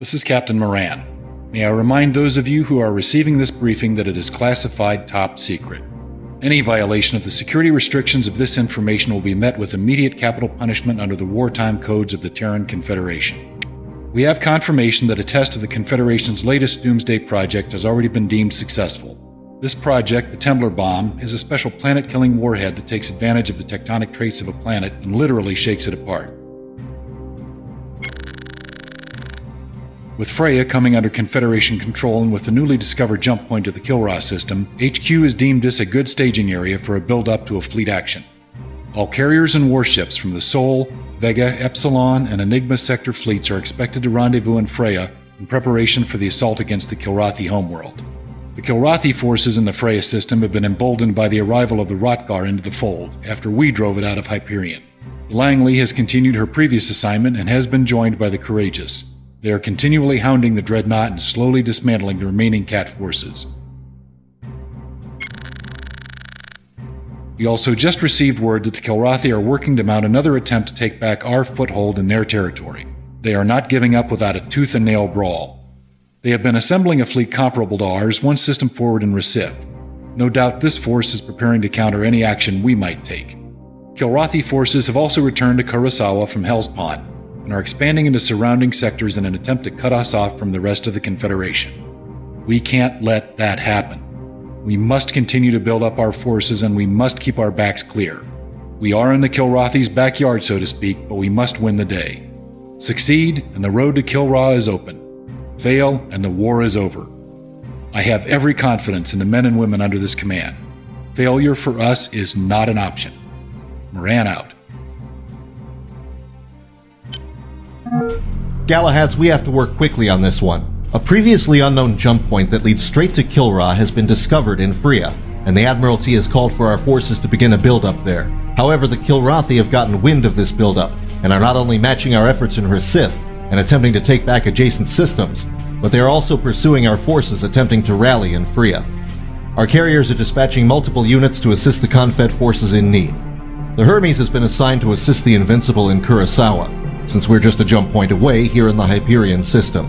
This is Captain Moran. May I remind those of you who are receiving this briefing that it is classified top secret. Any violation of the security restrictions of this information will be met with immediate capital punishment under the wartime codes of the Terran Confederation. We have confirmation that a test of the Confederation's latest Doomsday project has already been deemed successful. This project, the Templar Bomb, is a special planet-killing warhead that takes advantage of the tectonic traits of a planet and literally shakes it apart. With Freya coming under Confederation control and with the newly discovered jump point of the Kilrah system, HQ has deemed this a good staging area for a build-up to a fleet action. All carriers and warships from the Sol, Vega, Epsilon, and Enigma sector fleets are expected to rendezvous in Freya in preparation for the assault against the Kilrathi homeworld. The Kilrathi forces in the Freya system have been emboldened by the arrival of the Rotgar into the fold, after we drove it out of Hyperion. Langley has continued her previous assignment and has been joined by the Courageous. They are continually hounding the Dreadnought and slowly dismantling the remaining Cat forces. We also just received word that the Kilrathi are working to mount another attempt to take back our foothold in their territory. They are not giving up without a tooth-and-nail brawl. They have been assembling a fleet comparable to ours, one system forward in Recith. No doubt this force is preparing to counter any action we might take. Kilrathi forces have also returned to Kurasawa from Hellspawn, and are expanding into surrounding sectors in an attempt to cut us off from the rest of the Confederation. We can't let that happen. We must continue to build up our forces and we must keep our backs clear. We are in the Kilrathi's backyard, so to speak, but we must win the day. Succeed, and the road to Kilrah is open. Fail, and the war is over. I have every confidence in the men and women under this command. Failure for us is not an option. Moran out. Galahads, we have to work quickly on this one. A previously unknown jump point that leads straight to Kilrah has been discovered in Freya, and the Admiralty has called for our forces to begin a build-up there. However, the Kilrathi have gotten wind of this build-up, and are not only matching our efforts in Recith and attempting to take back adjacent systems, but they are also pursuing our forces attempting to rally in Freya. Our carriers are dispatching multiple units to assist the Confed forces in need. The Hermes has been assigned to assist the Invincible in Kurasawa, since we're just a jump point away here in the Hyperion system.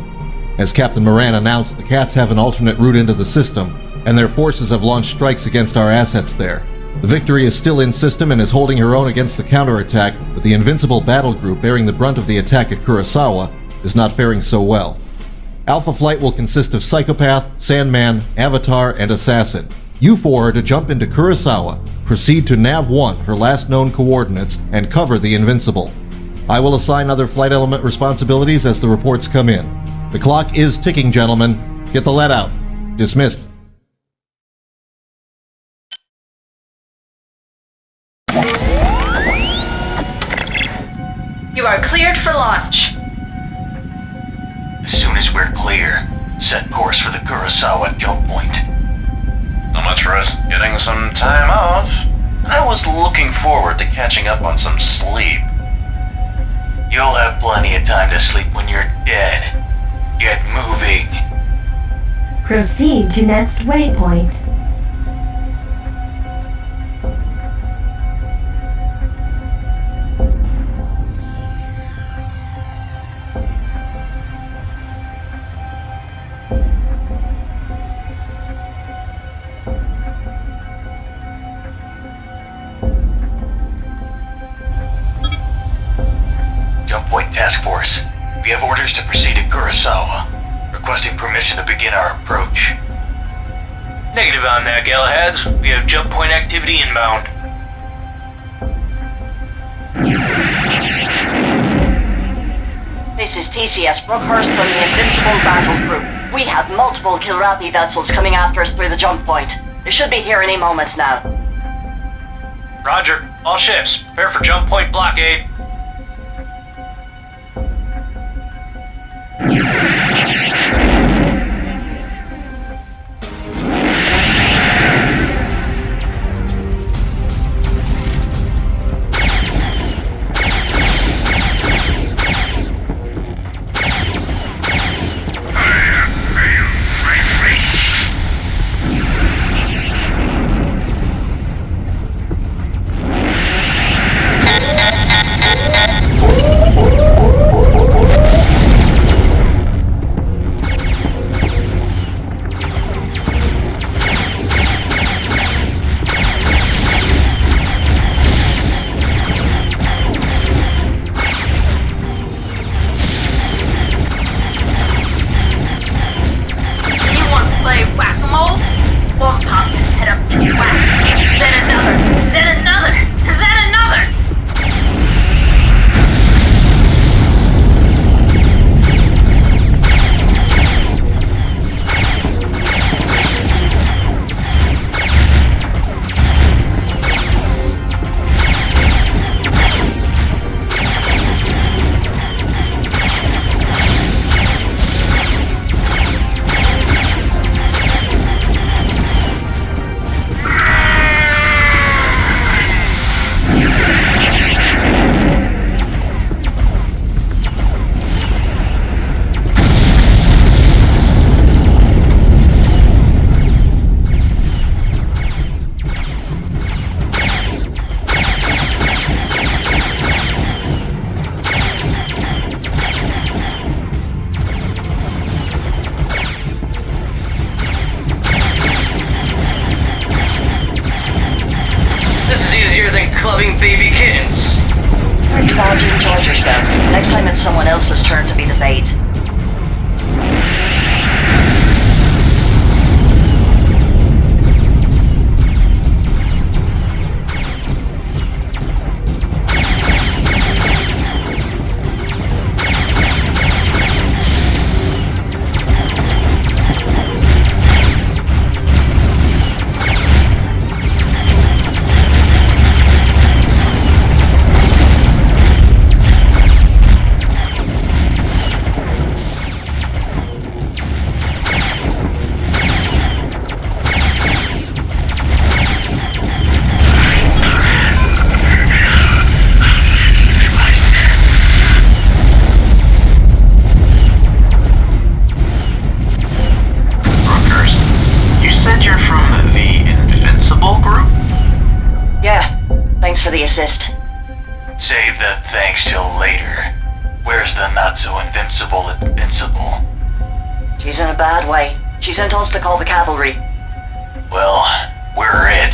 As Captain Moran announced, the Cats have an alternate route into the system, and their forces have launched strikes against our assets there. The Victory is still in system and is holding her own against the counterattack, but the Invincible battle group bearing the brunt of the attack at Kurasawa is not faring so well. Alpha Flight will consist of Psychopath, Sandman, Avatar, and Assassin. You four are to jump into Kurasawa, proceed to Nav-1, her last known coordinates, and cover the Invincible. I will assign other flight element responsibilities as the reports come in. The clock is ticking, gentlemen. Get the lead out. Dismissed. You are cleared for launch. As soon as we're clear, set course for the Kurasawa jump point. Not much risk getting some time off. I was looking forward to catching up on some sleep. You'll have plenty of time to sleep when you're dead. Get moving. Proceed to next waypoint. Jump Point Task Force. We have orders to proceed to Kurasawa. Requesting permission to begin our approach. Negative on that, Galahads. We have jump point activity inbound. This is TCS Brookhurst from the Invincible Battle Group. We have multiple Kilrathi vessels coming after us through the jump point. They should be here any moment now. Roger. All ships, prepare for jump point blockade. fun-loving baby kittens. We're glad you enjoyed yourselves. Next time it's someone else's turn to be the bait. For the assist. Save that thanks till later. Where's the not-so-invincible Invincible? She's in a bad way. She sent us to call the cavalry. Well, we're it.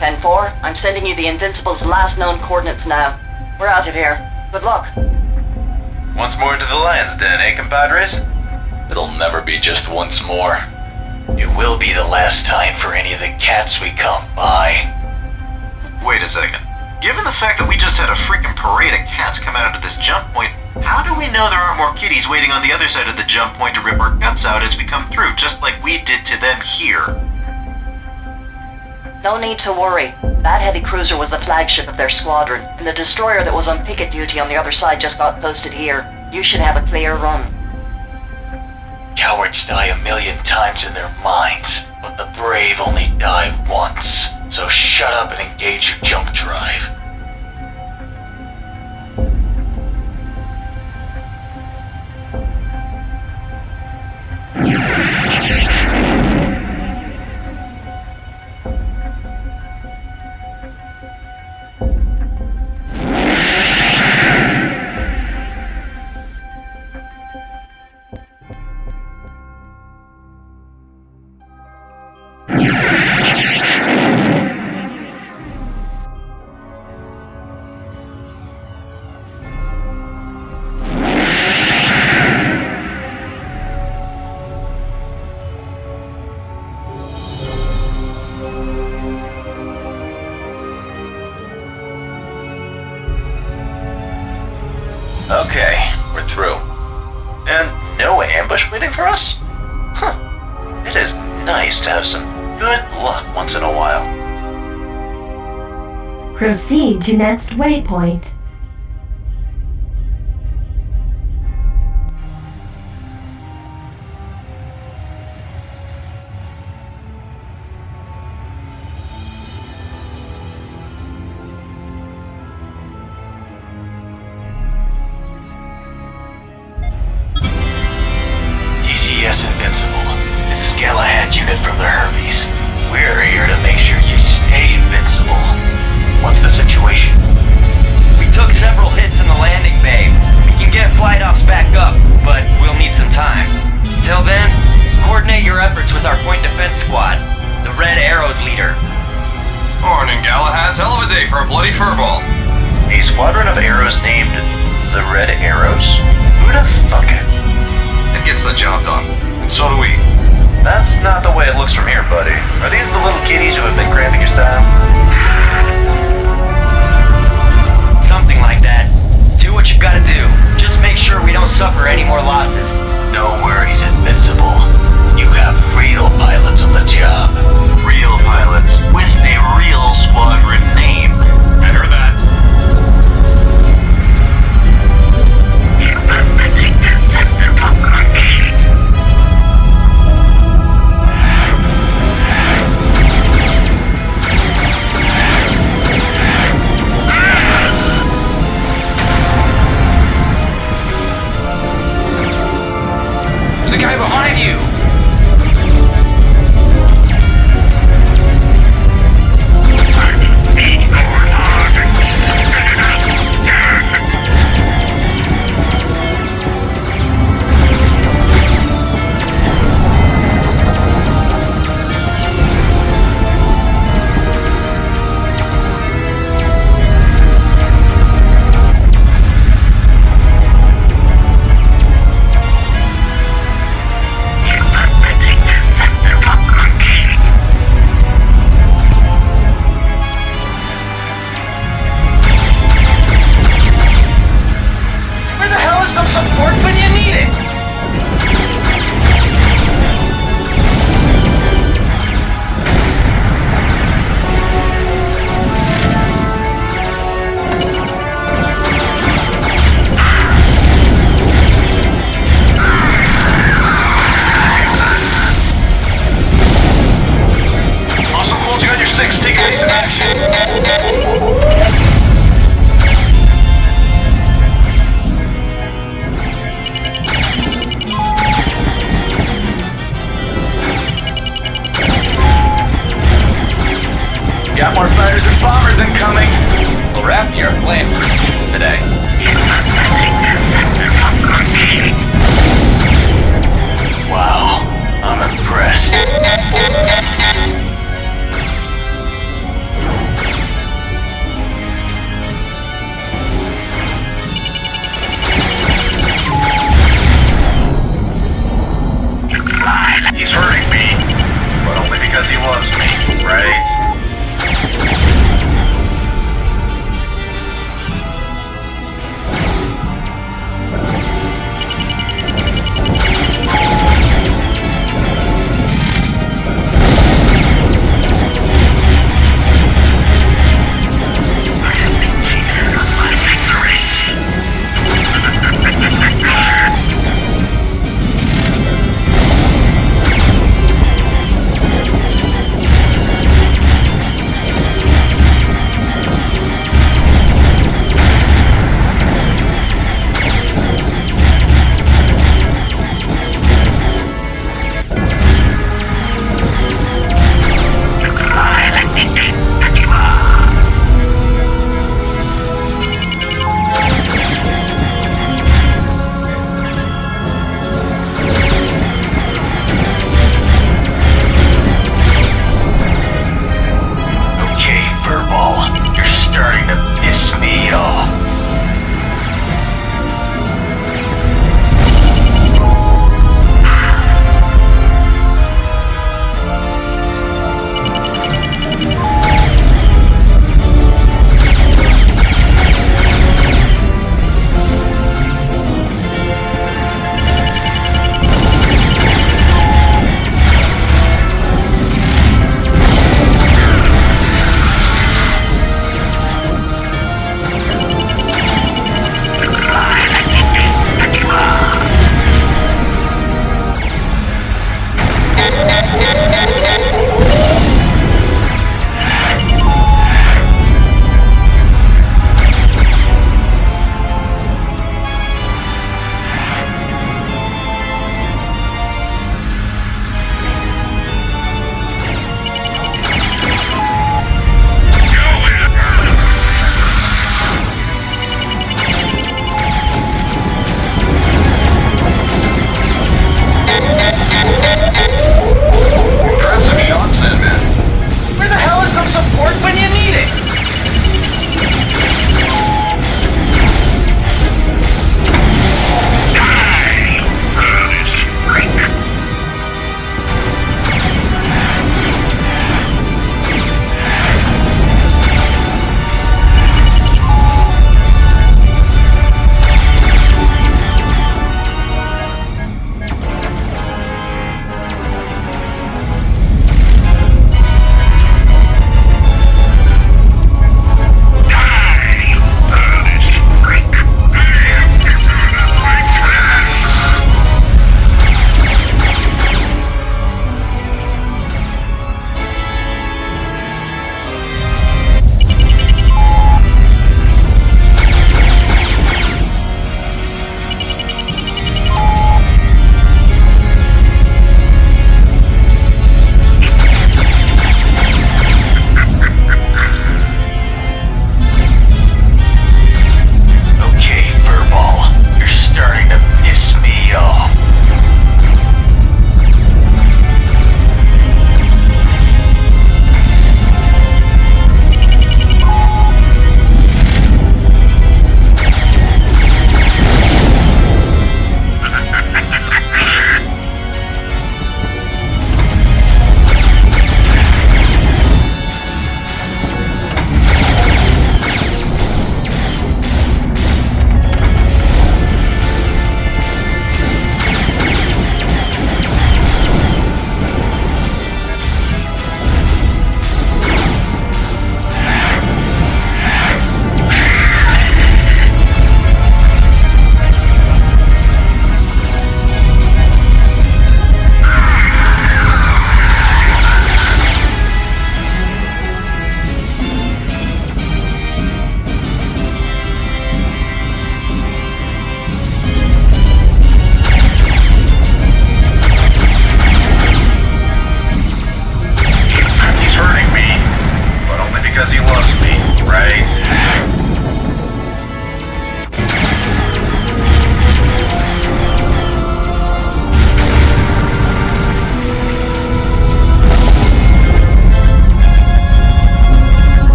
10-4, I'm sending you the Invincible's last known coordinates now. We're out of here. Good luck. Once more to the lion's den, eh, compadres? It'll never be just once more. It will be the last time for any of the cats we come by. Wait a second. Given the fact that we just had a freaking parade of cats come out of this jump point, how do we know there aren't more kitties waiting on the other side of the jump point to rip our guts out as we come through, just like we did to them here? No need to worry. That heavy cruiser was the flagship of their squadron, and the destroyer that was on picket duty on the other side just got posted here. You should have a clear run. Cowards die 1,000,000 times in their minds, but the brave only die once. So shut up and engage your jump drive. Okay, we're through. And no ambush waiting for us? Huh. It is nice to have some good luck once in a while. Proceed to next waypoint. Invincible. This is Galahad unit from the Hermes. We're here to make sure you stay invincible. What's the situation? We took several hits in the landing bay. We can get flight ops back up, but we'll need some time. Till then, coordinate your efforts with our point defense squad, the Red Arrows leader. Morning, Galahads. Hell of a day for a bloody furball. A squadron of arrows named the Red Arrows? Who'da thunk it? It gets the job done. And so do we. That's not the way it looks from here, buddy. Are these the little kitties who have been cramping your style? Something like that. Do what you've got to do. Just make sure we don't suffer any more losses. No worries, Invincible. You have real pilots on the job. Real pilots with a real squadron name. I heard that.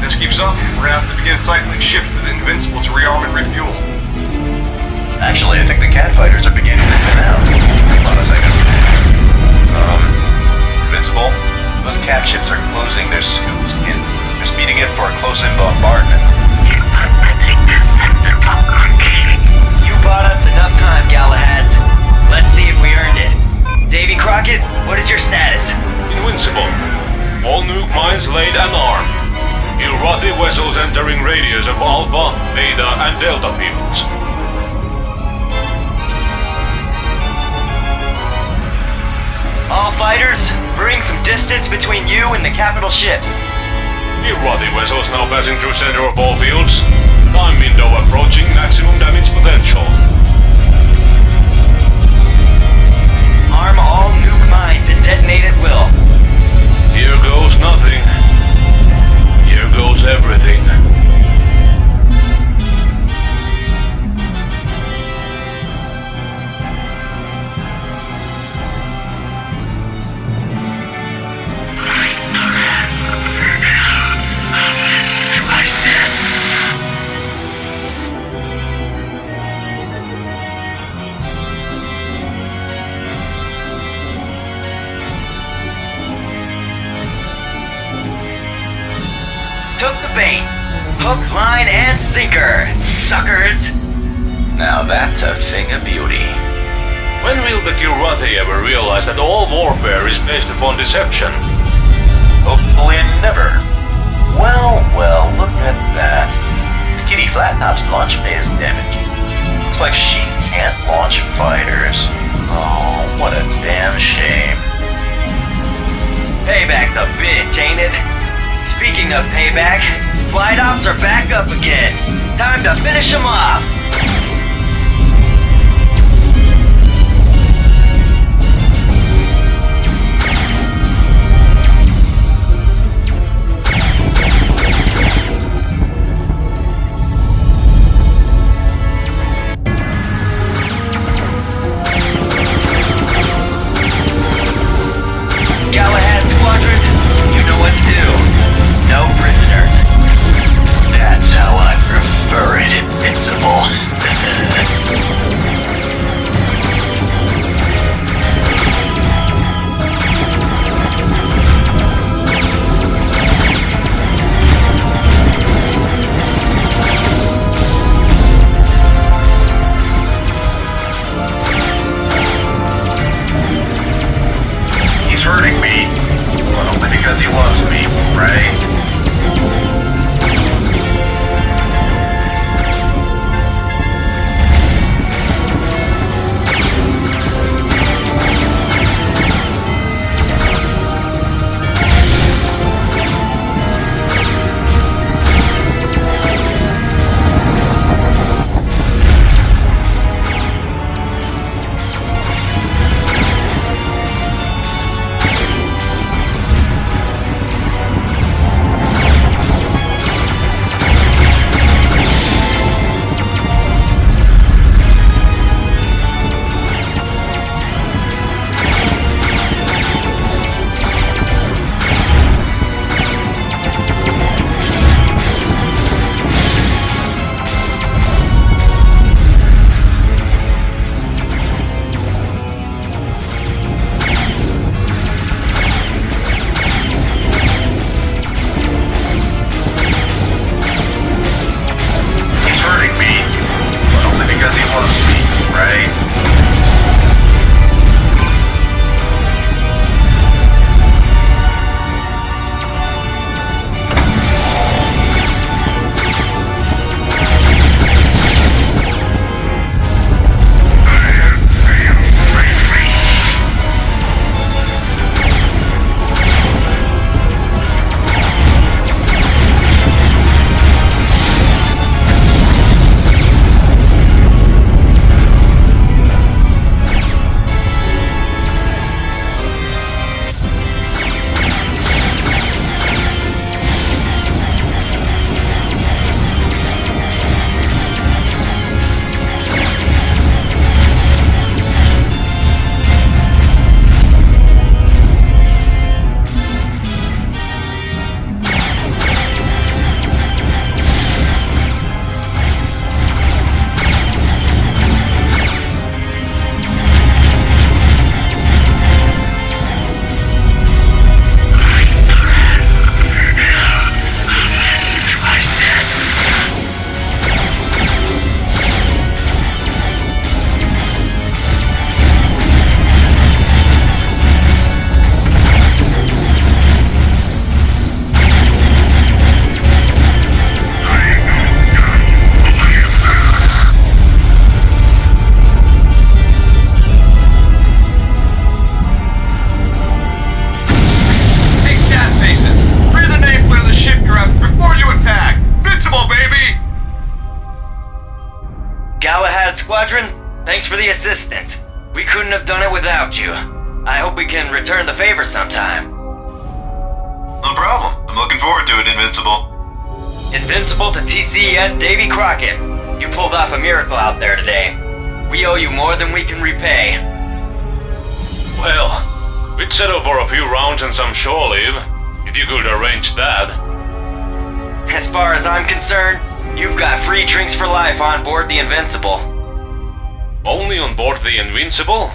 this keeps up, we're gonna have to begin cycling ships to the Invincible to rearm and refuel. Actually, I think the cat fighters are beginning to thin out. Hold on a second. Invincible, those cat ships are closing their scoops in. They're speeding in for a close-in bombardment. You bought us enough time, Galahads. Let's see if we earned it. Davy Crockett, what is your status? Invincible. All nuke mines laid and armed. Kilrathi vessels entering radius of Alpha, Beta, and Delta fields. All fighters, bring some distance between you and the capital ships. Kilrathi vessels now passing through center of all fields. Time window approaching maximum damage potential. Arm all nuke mines and detonate at will. Here goes nothing. Here goes everything. Took the bait. Hook, line, and sinker, suckers. Now that's a thing of beauty. When will the Kilrathi ever realize that all warfare is based upon deception? Hopefully never. Well, look at that. The Kitty Flattop's launch bay is damaged. Looks like she can't launch fighters. Oh, what a damn shame. Payback's a bitch, ain't it? Speaking of payback, flight ops are back up again. Time to finish them off. Galahad Squadron, you know what to do. No prisoners. That's how I prefer it, Invincible. Thanks for the assistance. We couldn't have done it without you. I hope we can return the favor sometime. No problem. I'm looking forward to it, Invincible. Invincible to TCS Davy Crockett. You pulled off a miracle out there today. We owe you more than we can repay. Well, we'd settle for a few rounds and some shore leave, if you could arrange that. As far as I'm concerned, you've got free drinks for life on board the Invincible. Only on board the Invincible?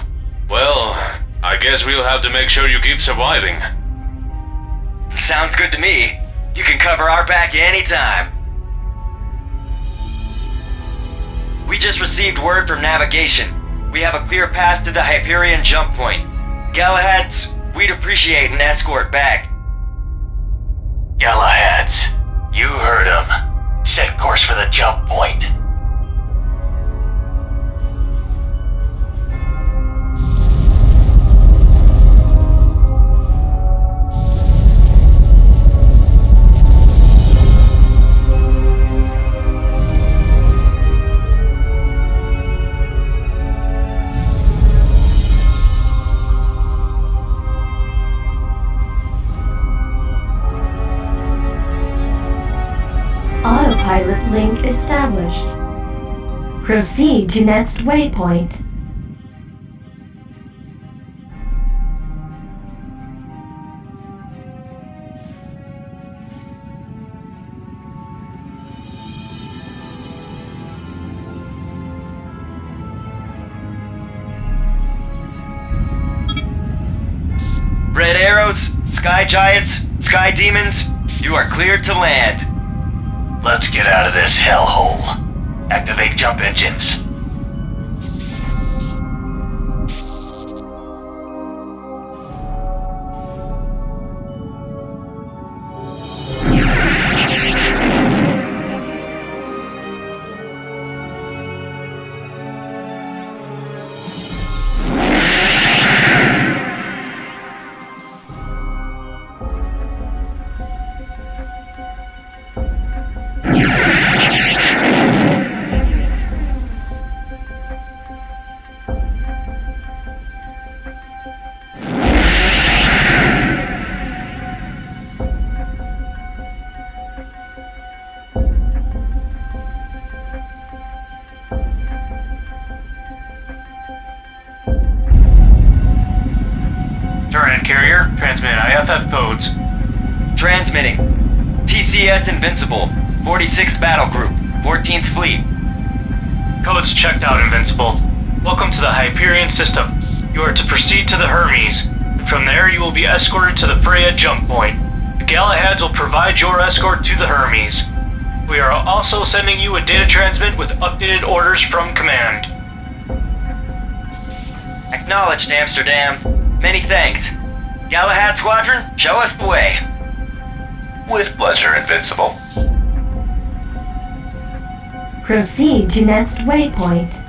Well, I guess we'll have to make sure you keep surviving. Sounds good to me. You can cover our back anytime. We just received word from navigation. We have a clear path to the Hyperion jump point. Galahads, we'd appreciate an escort back. Galahads, you heard him. Set course for the jump point. Autopilot link established. Proceed to next waypoint. Red arrows, sky giants, sky demons, you are cleared to land. Let's get out of this hellhole. Activate jump engines. Turret carrier, transmit IFF codes. Transmitting. TCS Invincible, 46th Battle Group, 14th Fleet. Codes checked out, Invincible. Welcome to the Hyperion system. You are to proceed to the Hermes. From there, you will be escorted to the Freya jump point. The Galahads will provide your escort to the Hermes. We are also sending you a data transmit with updated orders from Command. Acknowledged, Amsterdam. Many thanks. Galahad Squadron, show us the way. With pleasure, Invincible. Proceed to next waypoint.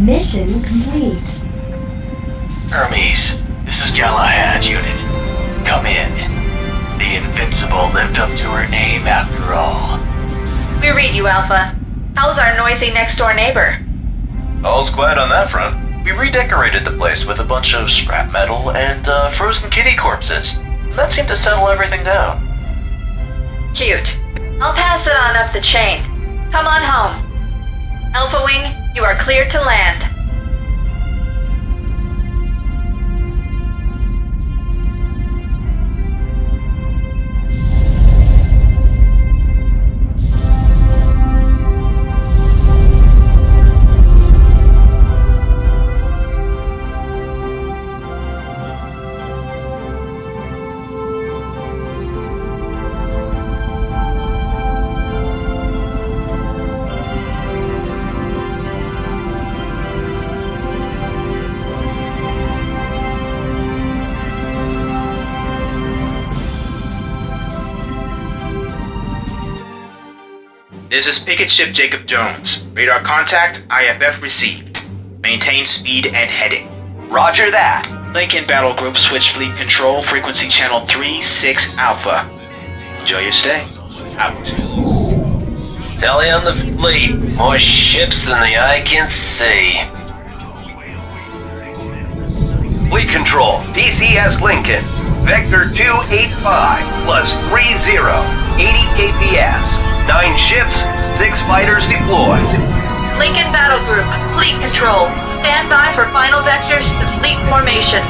Mission complete. Hermes, this is Galahad's unit. Come in. The Invincible lived up to her name after all. We read you, Alpha. How's our noisy next-door neighbor? All's quiet on that front. We redecorated the place with a bunch of scrap metal and frozen kitty corpses. That seemed to settle everything down. Cute. I'll pass it on up the chain. Come on home. Alpha Wing, you are cleared to land. This is Picket Ship Jacob Jones. Radar contact, IFF received. Maintain speed and heading. Roger that. Lincoln Battle Group switch fleet control, frequency channel 36 Alpha. Enjoy your stay. Out. Tally on the fleet. More ships than the eye can see. Fleet control, DCS Lincoln. Vector 285 plus 30, 80 KPS. 9 ships, 6 fighters deployed. Lincoln Battle Group, fleet control. Stand by for final vectors to fleet formation.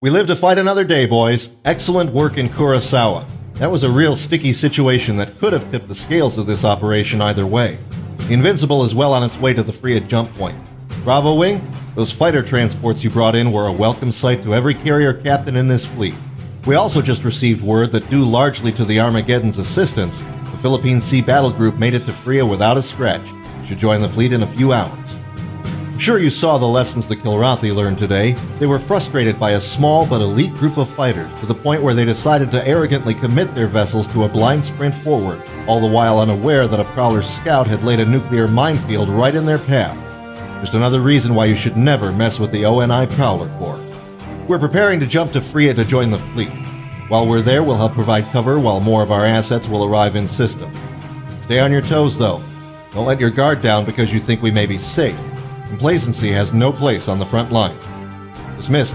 We live to fight another day, boys. Excellent work in Kurasawa. That was a real sticky situation that could have tipped the scales of this operation either way. The Invincible is well on its way to the Freya jump point. Bravo Wing, those fighter transports you brought in were a welcome sight to every carrier captain in this fleet. We also just received word that due largely to the Armageddon's assistance, the Philippine Sea Battle Group made it to Freya without a scratch. Should join the fleet in a few hours. I'm sure you saw the lessons the Kilrathi learned today. They were frustrated by a small but elite group of fighters to the point where they decided to arrogantly commit their vessels to a blind sprint forward, all the while unaware that a Prowler scout had laid a nuclear minefield right in their path. Just another reason why you should never mess with the ONI Prowler Corps. We're preparing to jump to Freya to join the fleet. While we're there, we'll help provide cover while more of our assets will arrive in system. Stay on your toes, though. Don't let your guard down because you think we may be safe. Complacency has no place on the front line. Dismissed.